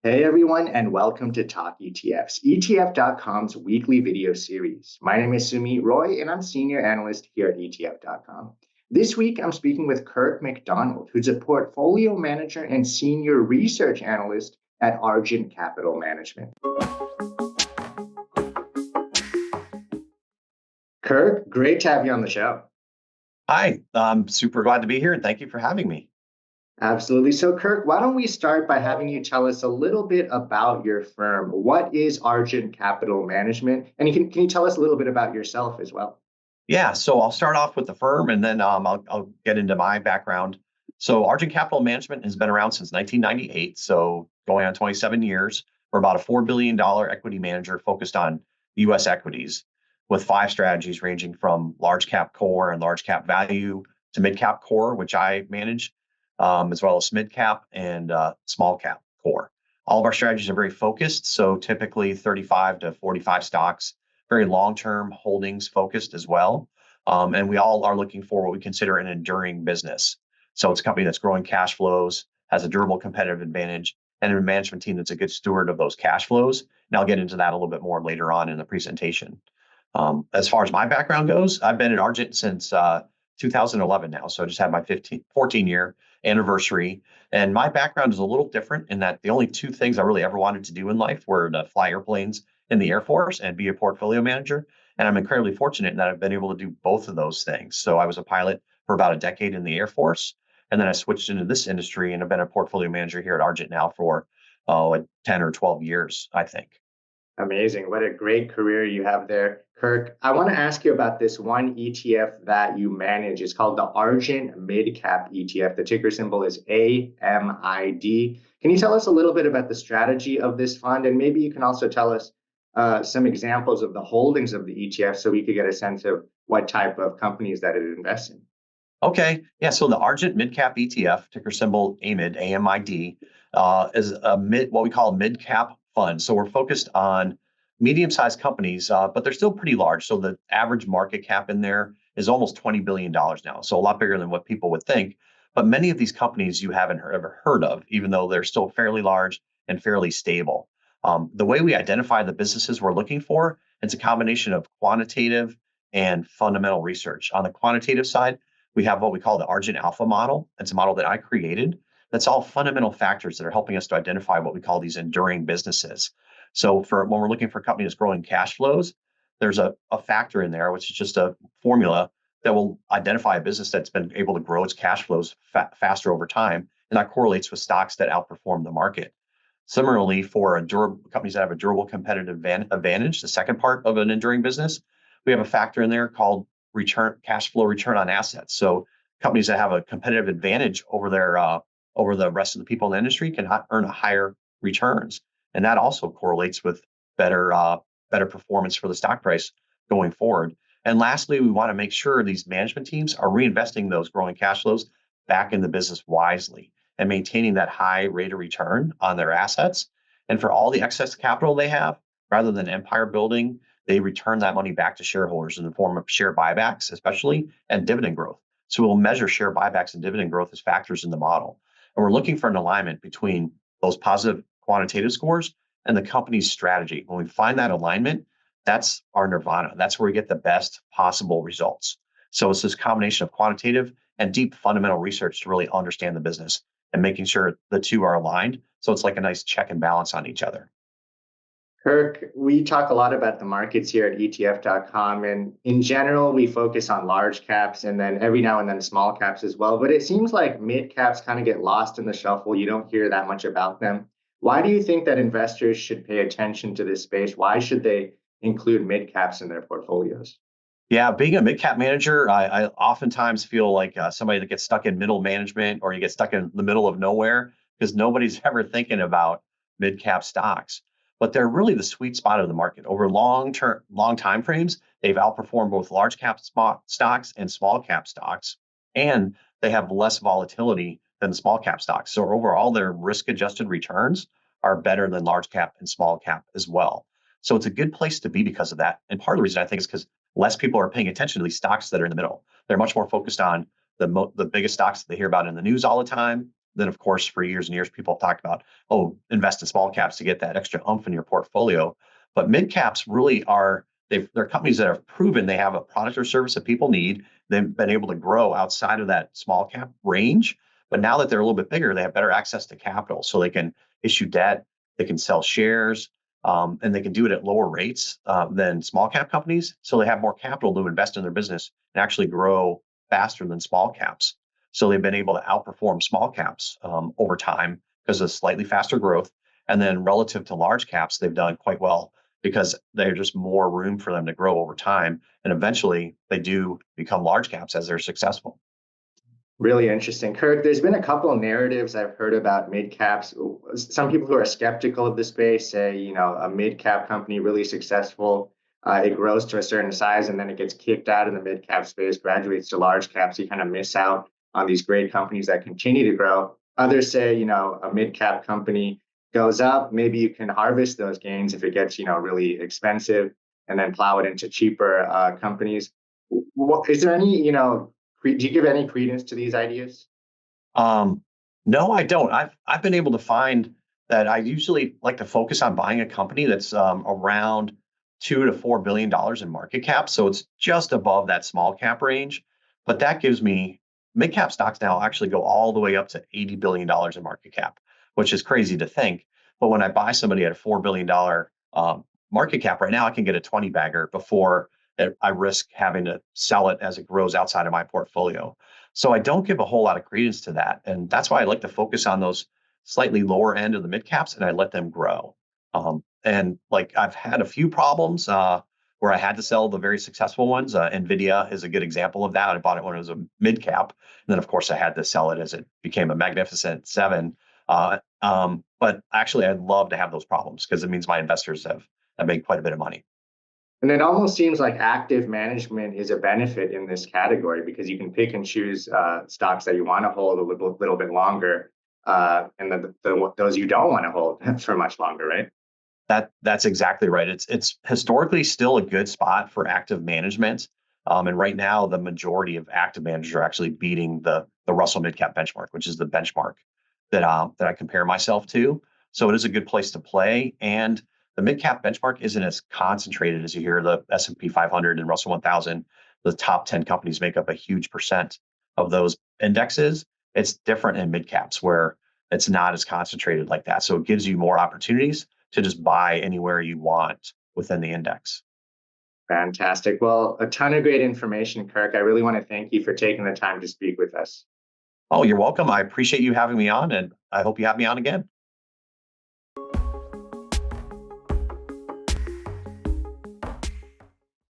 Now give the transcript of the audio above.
Hey everyone, and welcome to Talk ETFs, ETF.com's weekly video series. My name is Sumit Roy, and I'm Senior Analyst here at ETF.com. This week, I'm speaking with Kirk McDonald, who's a Portfolio Manager and Senior Research Analyst at Argent Capital Management. Kirk, great to have you on the show. Hi, I'm super glad to be here and thank you for having me. Absolutely. So, Kirk, why don't we start by having you tell us a little bit about your firm? What is Argent Capital Management? And can you tell us a little bit about yourself as well? Yeah, so I'll start off with the firm and then I'll get into my background. So Argent Capital Management has been around since 1998, so going on 27 years. We're about a $4 billion equity manager focused on US equities with 5 strategies ranging from large cap core and large cap value to mid cap core, which I manage, as well as mid cap and small cap core. All of our strategies are very focused, so typically 35 to 45 stocks, very long-term holdings focused as well. And we all are looking for what we consider an enduring business. So it's a company that's growing cash flows, has a durable competitive advantage, and a management team that's a good steward of those cash flows. And I'll get into that a little bit more later on in the presentation. As far as my background goes, I've been at Argent since 2011 now. So I just had my 14-year anniversary. And my background is a little different in that the only 2 things I really ever wanted to do in life were to fly airplanes in the Air Force and be a portfolio manager. And I'm incredibly fortunate in that I've been able to do both of those things. So I was a pilot for about a decade in the Air Force. And then I switched into this industry and I've been a portfolio manager here at Argent now for like 10 or 12 years, I think. Amazing. What a great career you have there, Kirk. I want to ask you about this one ETF that you manage. It's called the Argent Mid Cap ETF. The ticker symbol is AMID. Can you tell us a little bit about the strategy of this fund? And maybe you can also tell us some examples of the holdings of the ETF so we could get a sense of what type of companies that it invests in. Okay. Yeah. So the Argent Mid Cap ETF, ticker symbol AMID, AMID, is what we call a mid cap fund. So we're focused on medium sized companies, but they're still pretty large. So the average market cap in there is almost $20 billion now. So a lot bigger than what people would think. But many of these companies you haven't ever heard of, even though they're still fairly large and fairly stable. The way we identify the businesses we're looking for, it's a combination of quantitative and fundamental research. On the quantitative side, we have what we call the Argent Alpha model. It's a model that I created. That's all fundamental factors that are helping us to identify what we call these enduring businesses. So for when we're looking for a company that's growing cash flows, there's a factor in there, which is just a formula that will identify a business that's been able to grow its cash flows faster over time. And that correlates with stocks that outperform the market. Similarly, for companies that have a durable competitive advantage, the second part of an enduring business, we have a factor in there called cash flow return on assets. So companies that have a competitive advantage over over the rest of the people in the industry can earn a higher returns, and that also correlates with better performance for the stock price going forward. And lastly, we want to make sure these management teams are reinvesting those growing cash flows back in the business wisely and maintaining that high rate of return on their assets. And for all the excess capital they have, rather than empire building, they return that money back to shareholders in the form of share buybacks, especially, and dividend growth. So we'll measure share buybacks and dividend growth as factors in the model. And we're looking for an alignment between those positive quantitative scores and the company's strategy. When we find that alignment, that's our nirvana. That's where we get the best possible results. So it's this combination of quantitative and deep fundamental research to really understand the business and making sure the two are aligned. So it's like a nice check and balance on each other. Kirk, we talk a lot about the markets here at ETF.com, and in general, we focus on large caps and then every now and then small caps as well. But it seems like mid caps kind of get lost in the shuffle. You don't hear that much about them. Why do you think that investors should pay attention to this space? Why should they include mid caps in their portfolios? Yeah, being a mid cap manager, I oftentimes feel like somebody that gets stuck in middle management or you get stuck in the middle of nowhere because nobody's ever thinking about mid cap stocks. But they're really the sweet spot of the market. Over long time frames, they've outperformed both large cap stocks and small cap stocks, and they have less volatility than small cap stocks. So overall, their risk adjusted returns are better than large cap and small cap as well. So it's a good place to be because of that. And part of the reason I think is because less people are paying attention to these stocks that are in the middle. They're much more focused on the biggest stocks that they hear about in the news all the time, then of course, for years and years, people have talked about, oh, invest in small caps to get that extra oomph in your portfolio. But mid caps really are, they're companies that have proven they have a product or service that people need. They've been able to grow outside of that small cap range. But now that they're a little bit bigger, they have better access to capital. So they can issue debt, they can sell shares, and they can do it at lower rates than small cap companies. So they have more capital to invest in their business and actually grow faster than small caps. So they've been able to outperform small caps over time because of slightly faster growth. And then relative to large caps, they've done quite well because there's just more room for them to grow over time. And eventually they do become large caps as they're successful. Really interesting. Kirk, there's been a couple of narratives I've heard about mid caps. Some people who are skeptical of the space say, a mid cap company really successful, it grows to a certain size and then it gets kicked out of the mid cap space, graduates to large caps. You kind of miss out on these great companies that continue to grow. Others say, a mid cap company goes up, maybe you can harvest those gains if it gets, really expensive and then plow it into cheaper companies. Is there any, do you give any credence to these ideas? No, I don't. I've been able to find that I usually like to focus on buying a company that's around $2 to $4 billion in market cap. So it's just above that small cap range. But that gives me mid cap stocks now actually go all the way up to $80 billion in market cap, which is crazy to think. But when I buy somebody at a $4 billion market cap right now, I can get a 20 bagger before I risk having to sell it as it grows outside of my portfolio. So I don't give a whole lot of credence to that. And that's why I like to focus on those slightly lower end of the mid caps and I let them grow. And like I've had a few problems where I had to sell the very successful ones. NVIDIA is a good example of that. I bought it when it was a mid cap. And then, of course, I had to sell it as it became a magnificent seven. But actually, I'd love to have those problems because it means my investors have made quite a bit of money. And it almost seems like active management is a benefit in this category because you can pick and choose stocks that you want to hold a little bit longer, and those you don't want to hold for much longer, right? That's exactly right. It's historically still a good spot for active management. And right now, the majority of active managers are actually beating the Russell Mid Cap benchmark, which is the benchmark that I compare myself to. So it is a good place to play. And the mid cap benchmark isn't as concentrated as you hear the S&P 500 and Russell 1000. The top 10 companies make up a huge percent of those indexes. It's different in mid caps where it's not as concentrated like that. So it gives you more opportunities to just buy anywhere you want within the index. Fantastic. Well, a ton of great information, Kirk. I really want to thank you for taking the time to speak with us. Oh, you're welcome. I appreciate you having me on, and I hope you have me on again.